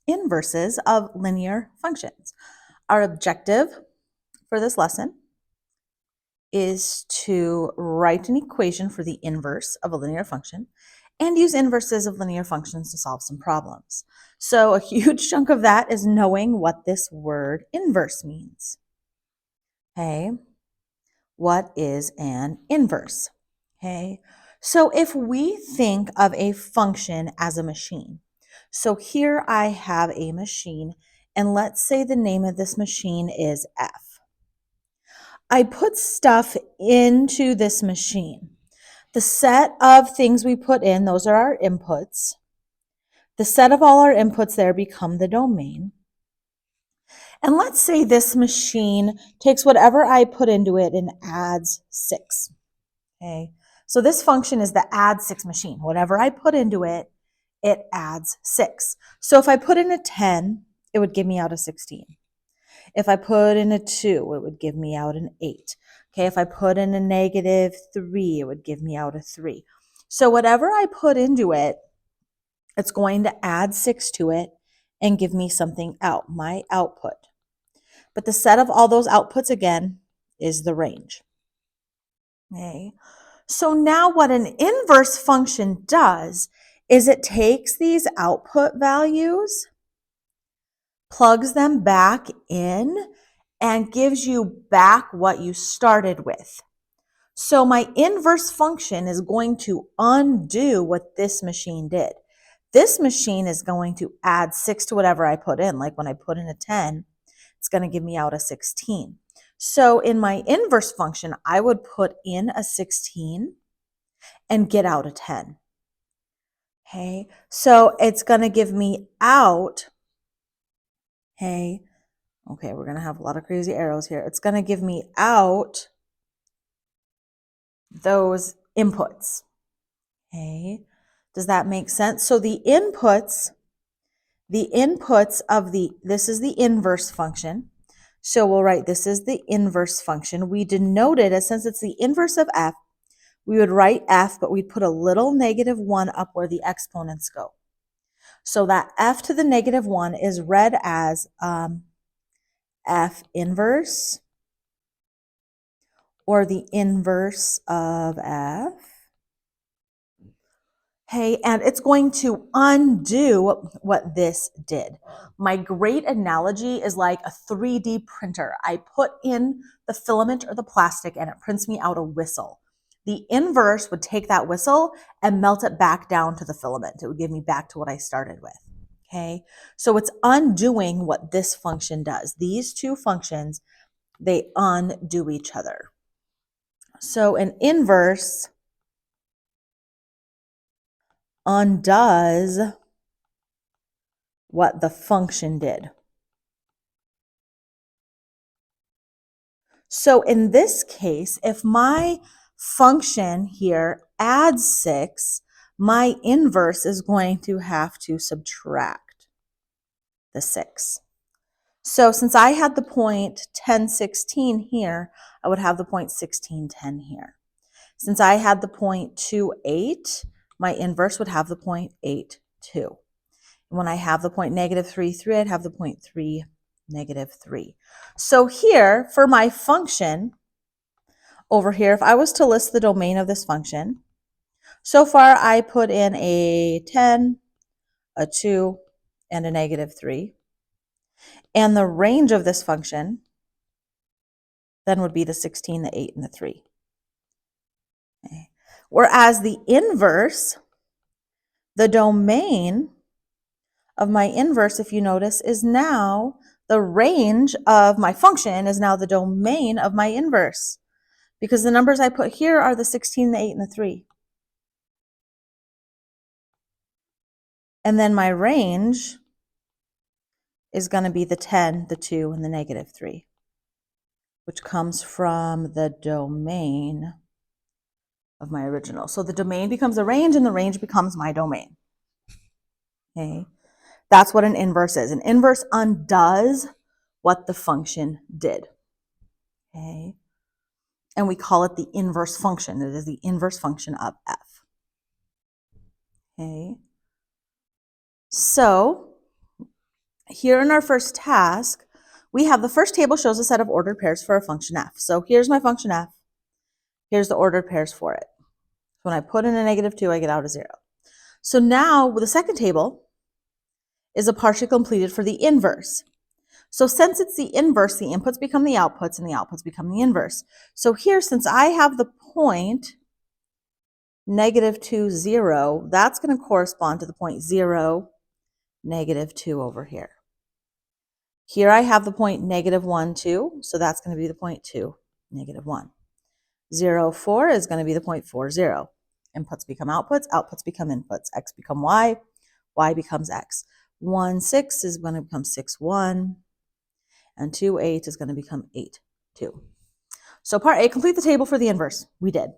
inverses of linear functions. Our objective for this lesson is to write an equation for the inverse of a linear function and use inverses of linear functions to solve some problems. So a huge chunk of that is knowing what this word inverse means. Okay, what is an inverse? Okay, so if we think of a function as a machine, so here I have a machine, and let's say the name of this machine is F. I put stuff into this machine. The set of things we put in, those are our inputs. The set of all our inputs there become the domain. And let's say this machine takes whatever I put into it and adds 6. Okay, so this function is the add 6 machine. Whatever I put into it, it adds 6. So if I put in a 10, it would give me out a 16. If I put in a 2, it would give me out an 8. Okay, if I put in a -3, it would give me out a 3. So whatever I put into it, it's going to add 6 to it and give me something out, my output. But the set of all those outputs, again, is the range. Okay, so now what an inverse function does is it takes these output values, plugs them back in, and gives you back what you started with. So my inverse function is going to undo what this machine did. This machine is going to add 6 to whatever I put in. Like when I put in a 10, it's going to give me out a 16. So in my inverse function, I would put in a 16 and get out a 10. Okay, so it's going to give me out, okay, we're going to have a lot of crazy arrows here. It's going to give me out those inputs. Okay, does that make sense? So the inputs of this is the inverse function. So we'll write this is the inverse function. We denote it as, since it's the inverse of f, we would write f, but we'd put a little -1 up where the exponents go. So that f to the -1 is read as f inverse, or the inverse of f. Okay, and it's going to undo what this did. My great analogy is like a 3D printer. I put in the filament or the plastic and it prints me out a whistle. The inverse would take that whistle and melt it back down to the filament. It would give me back to what I started with. Okay, so it's undoing what this function does. These two functions, they undo each other. So an inverse undoes what the function did. So in this case, if my function here adds 6, my inverse is going to have to subtract the 6. So since I had the point 10, 16 here, I would have the point 16, 10 here. Since I had the point 2, 8, my inverse would have the point 8, 2. When I have the point -3, 3, I'd have the point 3, -3. So here, for my function, over here, if I was to list the domain of this function, so far I put in a 10, a 2, and a -3. And the range of this function then would be the 16, the 8, and the 3. Okay. Whereas the inverse, the domain of my inverse, if you notice, is now the range of my function is now the domain of my inverse, because the numbers I put here are the 16, the 8, and the 3. And then my range is going to be the 10, the 2, and the -3, which comes from the domain of my original. So the domain becomes a range, and the range becomes my domain. Okay, that's what an inverse is. An inverse undoes what the function did. Okay, and we call it the inverse function. It is the inverse function of f. Okay, so here in our first task, we have the first table shows a set of ordered pairs for a function f. So here's my function f. Here's the ordered pairs for it. When I put in a -2, I get out a 0. So now with the second table is a partially completed for the inverse. So since it's the inverse, the inputs become the outputs and the outputs become the inverse. So here, since I have the point -2, 0, that's going to correspond to the point 0, -2 over here. Here I have the point -1, 2, so that's going to be the point 2, -1. 0, 4 is going to be the point 4, 0. Inputs become outputs, outputs become inputs. X become y, y becomes x. 1, 6 is going to become 6, 1. And 2, 8 is going to become 8, 2. So part A, complete the table for the inverse. We did.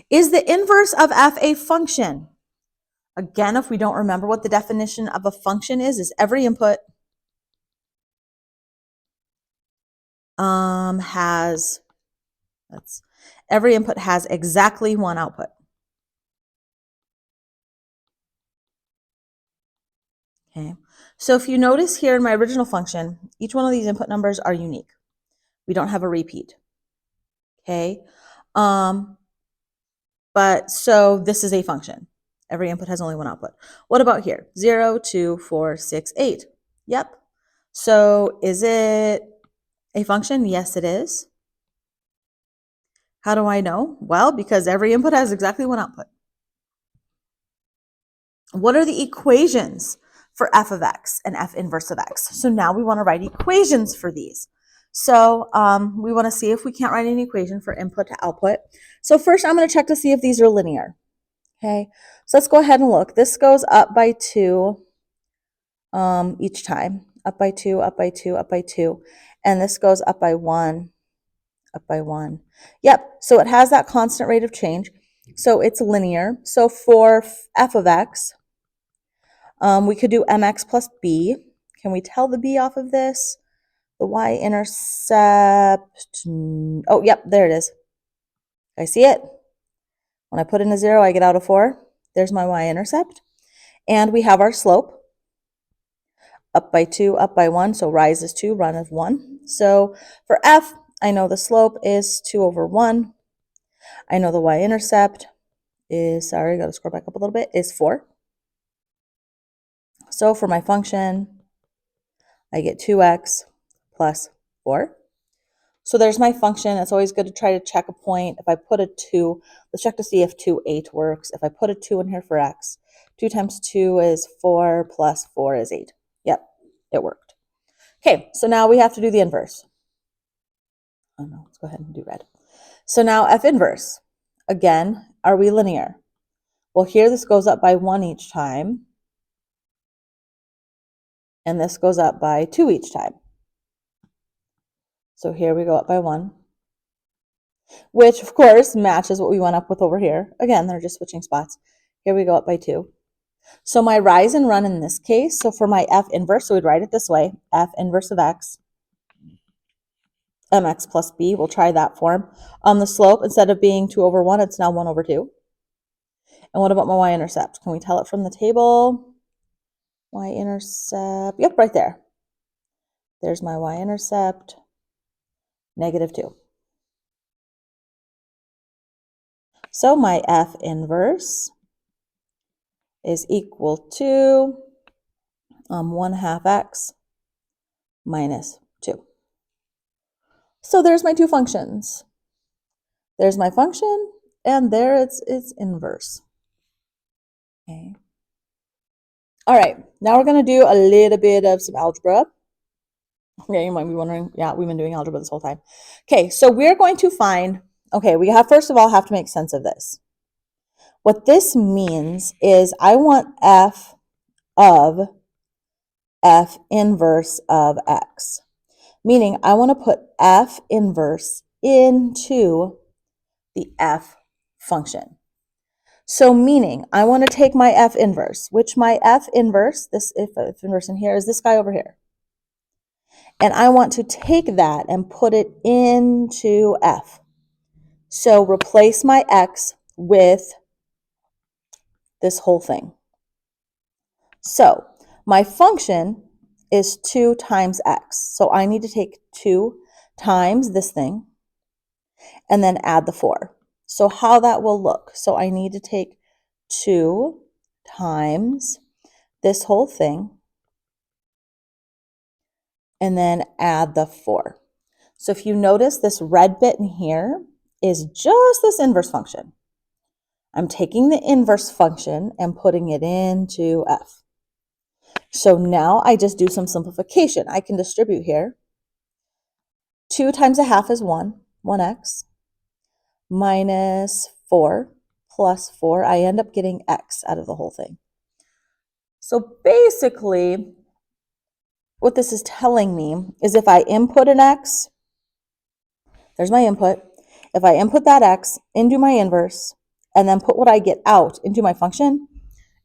Is the inverse of f a function? Again, if we don't remember what the definition of a function is every input every input has exactly one output. Okay. So if you notice here in my original function, each one of these input numbers are unique. We don't have a repeat. Okay. But so this is a function. Every input has only one output. What about here? 0, 2, 4, 6, 8. Yep. So is it a function? Yes, it is. How do I know? Well, because every input has exactly one output. What are the equations for f of x and f inverse of x? So now we want to write equations for these. So we want to see if we can't write an equation for input to output. So first I'm going to check to see if these are linear. Okay, so let's go ahead and look. This goes up by 2 each time. Up by 2, up by 2, up by 2. And this goes up by 1, up by 1. Yep, so it has that constant rate of change. So it's linear. So for f of x, we could do mx plus b. Can we tell the b off of this? The y-intercept, oh, yep, there it is. I see it. When I put in a 0, I get out a 4. There's my y-intercept. And we have our slope. Up by 2, up by 1, so rise is 2, run is 1. So for f, I know the slope is 2 over 1. I know the y-intercept is, sorry, got to scroll back up a little bit, is 4. So for my function, I get 2x plus 4. So there's my function. It's always good to try to check a point. If I put a 2, let's check to see if 2, 8 works. If I put a 2 in here for x, 2 times 2 is 4 plus 4 is 8. Yep, it worked. Okay, so now we have to do the inverse. Oh no, let's go ahead and do red. So now f inverse. Again, are we linear? Well, here this goes up by 1 each time. And this goes up by 2 each time. So here we go up by 1. Which, of course, matches what we went up with over here. Again, they're just switching spots. Here we go up by 2. So my rise and run in this case, so for my f inverse, so we'd write it this way, f inverse of x, mx plus b, we'll try that form. On the slope, instead of being 2 over 1, it's now 1 over 2. And what about my y-intercept? Can we tell it from the table? Y-intercept, yep, right there. There's my y-intercept, -2. So my f inverse is equal to 1/2 x minus 2. So there's my two functions. There's my function, and there it's inverse. Okay. All right, now we're going to do a little bit of some algebra. Okay, you might be wondering, yeah, we've been doing algebra this whole time. Okay, so we're going to find, okay, we have, first of all, have to make sense of this. What this means is I want f of f inverse of x, meaning I want to put f inverse into the f function. So meaning I want to take my f inverse, which my f inverse, this f inverse in here is this guy over here. And I want to take that and put it into f. So replace my x with this whole thing. So my function is 2 times x. So I need to take 2 times this thing and then add the 4. So how that will look. So I need to take 2 times this whole thing and then add the 4. So if you notice, this red bit in here is just this inverse function. I'm taking the inverse function and putting it into f. So now I just do some simplification. I can distribute here. 2 times a half is 1x, minus 4 plus 4. I end up getting x out of the whole thing. So basically, what this is telling me is if I input an x, there's my input. If I input that x into my inverse and then put what I get out into my function,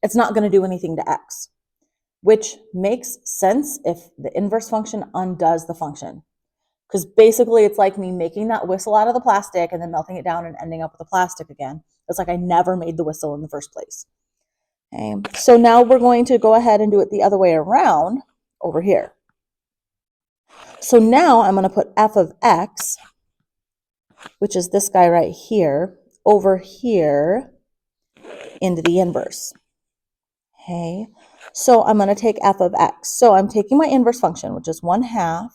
it's not going to do anything to x, which makes sense if the inverse function undoes the function. Because basically it's like me making that whistle out of the plastic and then melting it down and ending up with the plastic again. It's like I never made the whistle in the first place. Okay, so now we're going to go ahead and do it the other way around over here. So now I'm going to put f of x, which is this guy right here, over here into the inverse. Okay, so I'm going to take f of x. So I'm taking my inverse function, which is 1/2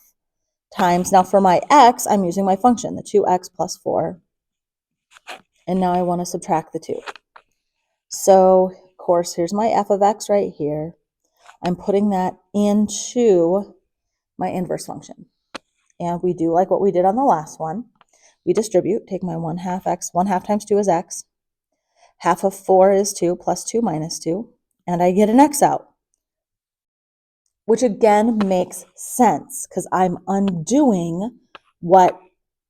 times, now for my x, I'm using my function, the 2x plus 4. And now I want to subtract the 2. So, of course, here's my f of x right here. I'm putting that into my inverse function. And we do like what we did on the last one. We distribute, take my 1/2 x, 1/2 times 2 is x. Half of 4 is 2 plus 2 minus 2. And I get an x out, which again makes sense because I'm undoing what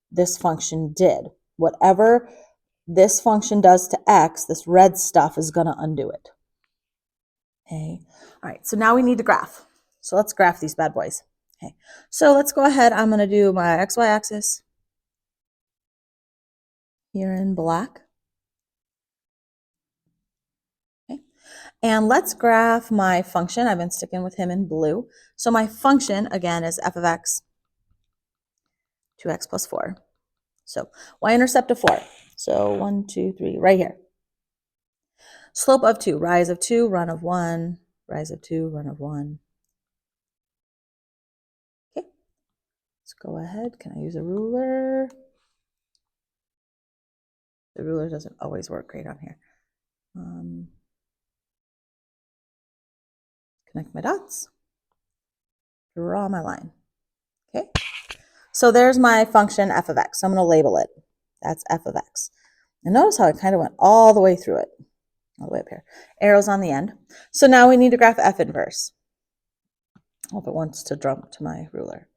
this function did. Whatever this function does to x, this red stuff is going to undo it. Okay. All right. So now we need to graph. So let's graph these bad boys. Okay. So let's go ahead. I'm going to do my xy axis here in black. Okay. And let's graph my function. I've been sticking with him in blue. So my function, again, is f of x, 2x plus 4. So y-intercept of 4. So 1, 2, 3, right here. Slope of 2, rise of 2, run of 1, rise of 2, run of 1. Okay, let's go ahead. Can I use a ruler? The ruler doesn't always work great on here. Connect my dots, draw my line. Okay, so there's my function f of x. So I'm going to label it. That's f of x. And notice how I kind of went all the way through it, all the way up here. Arrows on the end. So now we need to graph f inverse. I hope it wants to jump to my ruler.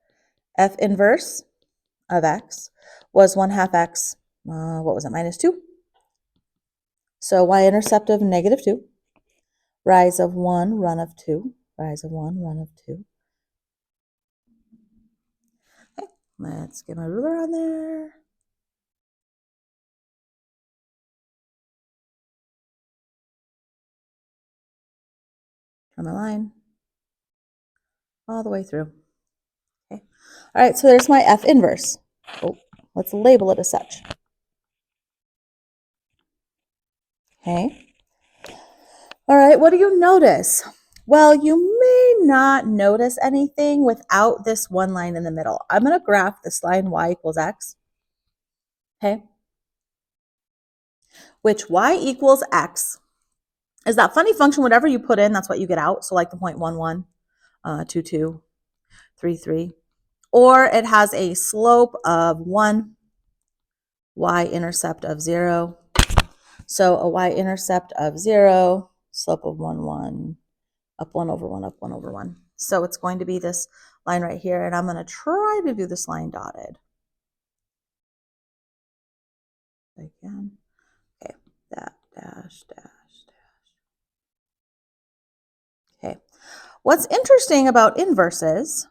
F inverse of x was 1/2 x, what was it, minus 2. So y-intercept of negative 2, rise of 1, run of 2, rise of 1, run of 2. Okay, let's get my ruler on there. Draw my line all the way through. Okay. All right, so there's my f inverse. Oh, let's label it as such. Okay. All right, what do you notice? Well, you may not notice anything without this one line in the middle. I'm going to graph this line y equals x. Okay. Which y equals x is that funny function, whatever you put in, that's what you get out. So like the 0.11, 22, 33. Or it has a slope of 1, y-intercept of 0. So a y-intercept of 0, slope of 1, 1, up 1 over 1, up 1 over 1. So it's going to be this line right here, and I'm going to try to do this line dotted. Again. Okay, that dash, dash, dash. Okay. What's interesting about inverses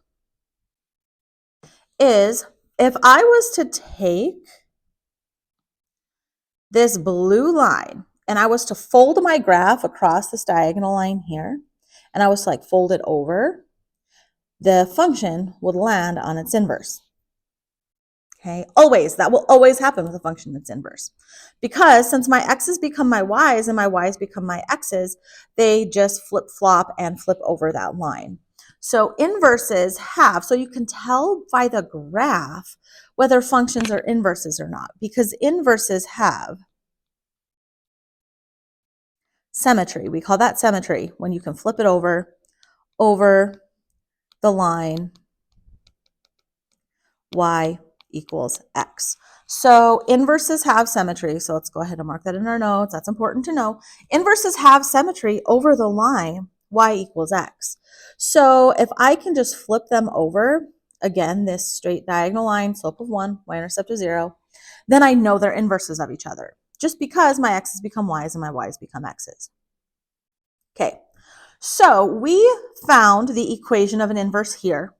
is if I was to take this blue line and I was to fold my graph across this diagonal line here, and I was to like fold it over, the function would land on its inverse. Okay, always, that will always happen with a function that's inverse. Because since my x's become my y's and my y's become my x's, they just flip-flop and flip over that line. So inverses have, so you can tell by the graph whether functions are inverses or not, because inverses have symmetry. We call that symmetry when you can flip it over the line y equals x. So inverses have symmetry. So let's go ahead and mark that in our notes. That's important to know. Inverses have symmetry over the line y equals x. So if I can just flip them over, again, this straight diagonal line, slope of 1, y-intercept of 0, then I know they're inverses of each other, just because my x's become y's and my y's become x's. Okay, so we found the equation of an inverse here,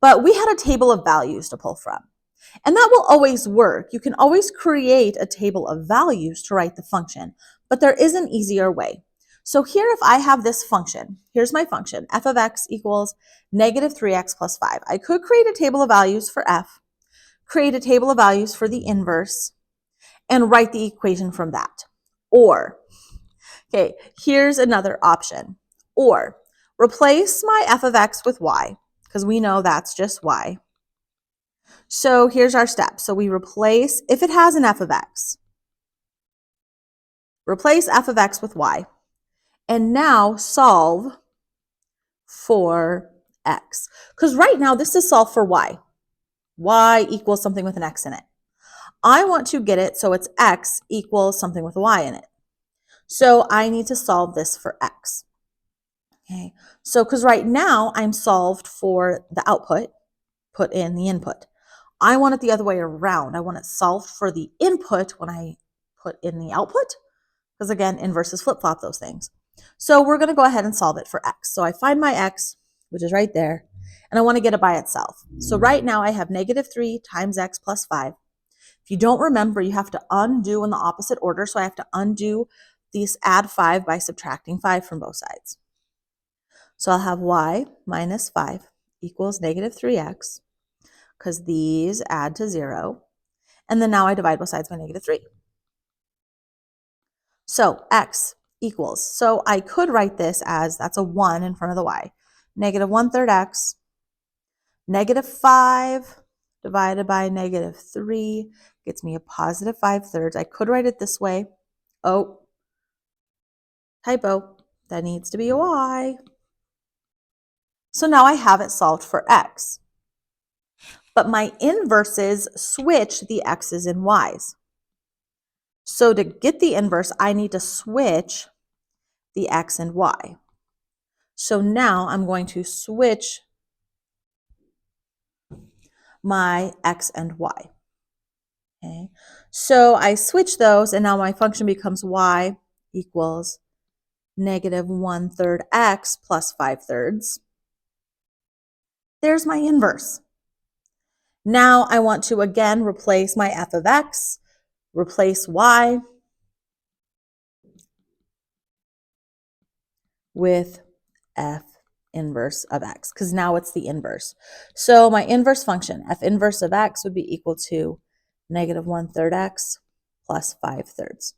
but we had a table of values to pull from. And that will always work. You can always create a table of values to write the function, but there is an easier way. So here, if I have this function, here's my function, f of x equals negative 3x plus 5. I could create a table of values for f, create a table of values for the inverse, and write the equation from that. Or, okay, here's another option. Or, replace my f of x with y, because we know that's just y. So here's our step. So we replace, if it has an f of x, replace f of x with y, and now solve for x. Because right now this is solved for y. Y equals something with an x in it. I want to get it so it's x equals something with a y in it. So I need to solve this for x. Okay, so because right now I'm solved for the output, put in the input. I want it the other way around. I want it solved for the input when I put in the output, because again, inverses flip-flop those things. So we're going to go ahead and solve it for x. So I find my x, which is right there, and I want to get it by itself. So right now I have negative 3 times x plus 5. If you don't remember, you have to undo in the opposite order. So I have to undo these add 5 by subtracting 5 from both sides. So I'll have y minus 5 equals negative 3x, because these add to 0. And then now I divide both sides by negative 3. So x equals, so I could write this as, that's a 1 in front of the y, negative 1/3 x, negative 5 divided by negative 3 gets me a positive 5/3. I could write it this way. Oh, typo, that needs to be a y. So now I have it solved for x. But my inverses switch the x's and y's. So to get the inverse, I need to switch the x and y. So now I'm going to switch my x and y. Okay, so I switch those, and now my function becomes y equals negative 1/3 x plus 5/3. There's my inverse. Now I want to again replace my f of x, replace y with f inverse of x, because now it's the inverse. So my inverse function, f inverse of x, would be equal to negative 1/3 x plus 5/3.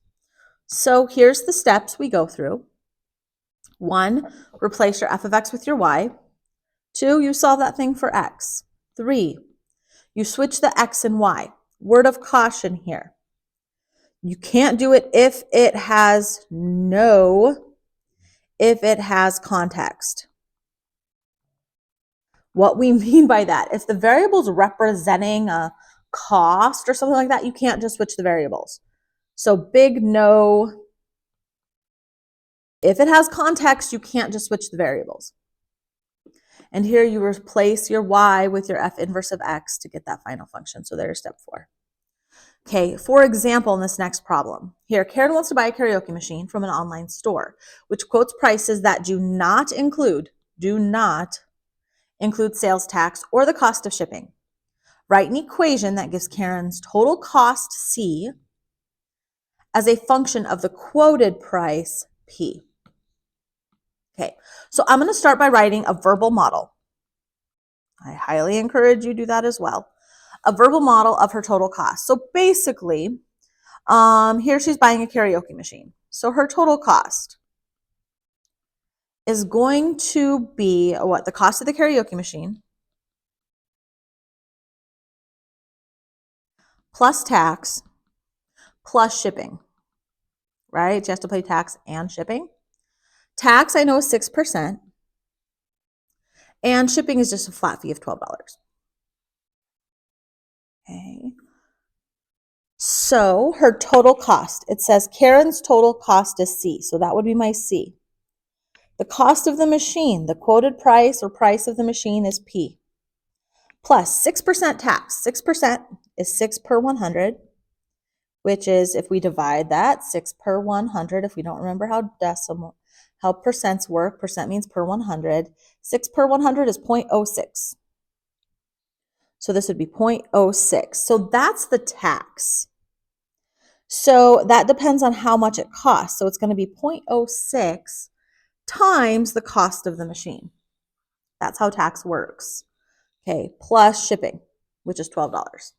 So here's the steps we go through. 1, replace your f of x with your y. 2, you solve that thing for x. 3, you switch the x and y. Word of caution here. You can't do it if it has context. What we mean by that, if the variable's representing a cost or something like that, you can't just switch the variables. So big no. If it has context, you can't just switch the variables. And here you replace your y with your f inverse of x to get that final function. So there's step 4. Okay, for example, in this next problem, here, Karen wants to buy a karaoke machine from an online store, which quotes prices that do not include sales tax or the cost of shipping. Write an equation that gives Karen's total cost, C, as a function of the quoted price, P. Okay, so I'm going to start by writing a verbal model. I highly encourage you to do that as well. A verbal model of her total cost. So basically, here she's buying a karaoke machine. So her total cost is going to be what? The cost of the karaoke machine plus tax plus shipping, right? You have to pay tax and shipping. Tax, I know, is 6%, and shipping is just a flat fee of $12. Okay. So her total cost, it says Karen's total cost is C, so that would be my C. The cost of the machine, the quoted price or price of the machine is P, plus 6% tax. 6% is 6 per 100, which is, if we divide that, 6 per 100, if we don't remember how percents work, percent means per 100. 6 per 100 is 0.06. So this would be 0.06. So that's the tax. So that depends on how much it costs. So it's going to be 0.06 times the cost of the machine. That's how tax works. Okay, plus shipping, which is $12.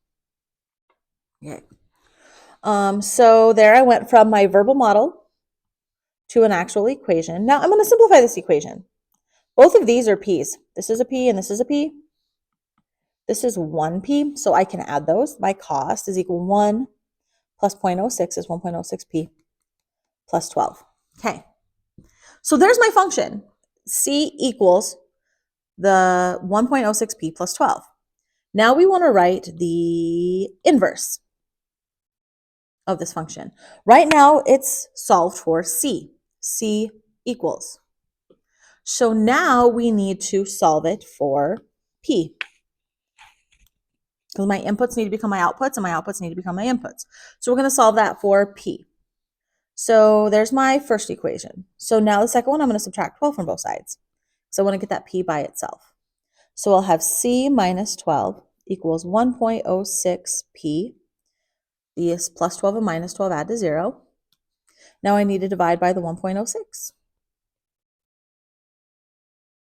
Okay. So there I went from my verbal model to an actual equation. Now I'm going to simplify this equation. Both of these are P's. This is a P and this is a P. This is 1P, so I can add those. My cost is equal 1 plus 0.06 is 1.06P plus 12. Okay, so there's my function. C equals the 1.06P plus 12. Now we want to write the inverse of this function. Right now it's solved for C. C equals. So now we need to solve it for P. Because my inputs need to become my outputs and my outputs need to become my inputs. So we're going to solve that for P. So there's my first equation. So now the second one, I'm going to subtract 12 from both sides. So I want to get that P by itself. So I'll have C minus 12 equals 1.06P. These plus 12 and minus 12 add to 0. Now I need to divide by the 1.06.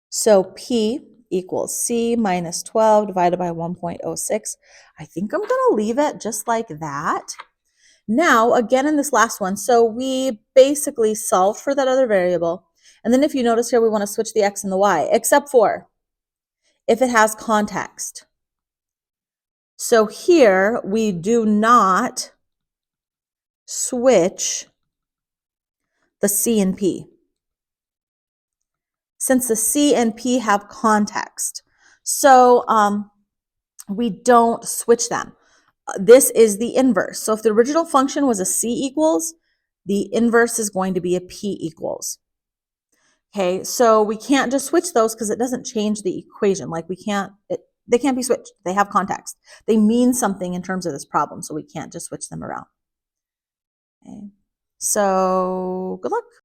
So P equals C minus 12 divided by 1.06. I think I'm going to leave it just like that. Now, again in this last one, so we basically solved for that other variable. And then if you notice here, we want to switch the x and the y, except for if it has context. So here we do not switch the C and P, since the C and P have context. So we don't switch them. This is the inverse. So if the original function was a C equals, the inverse is going to be a P equals. Okay, so we can't just switch those because it doesn't change the equation. Like they can't be switched. They have context. They mean something in terms of this problem, so we can't just switch them around. Okay, so good luck.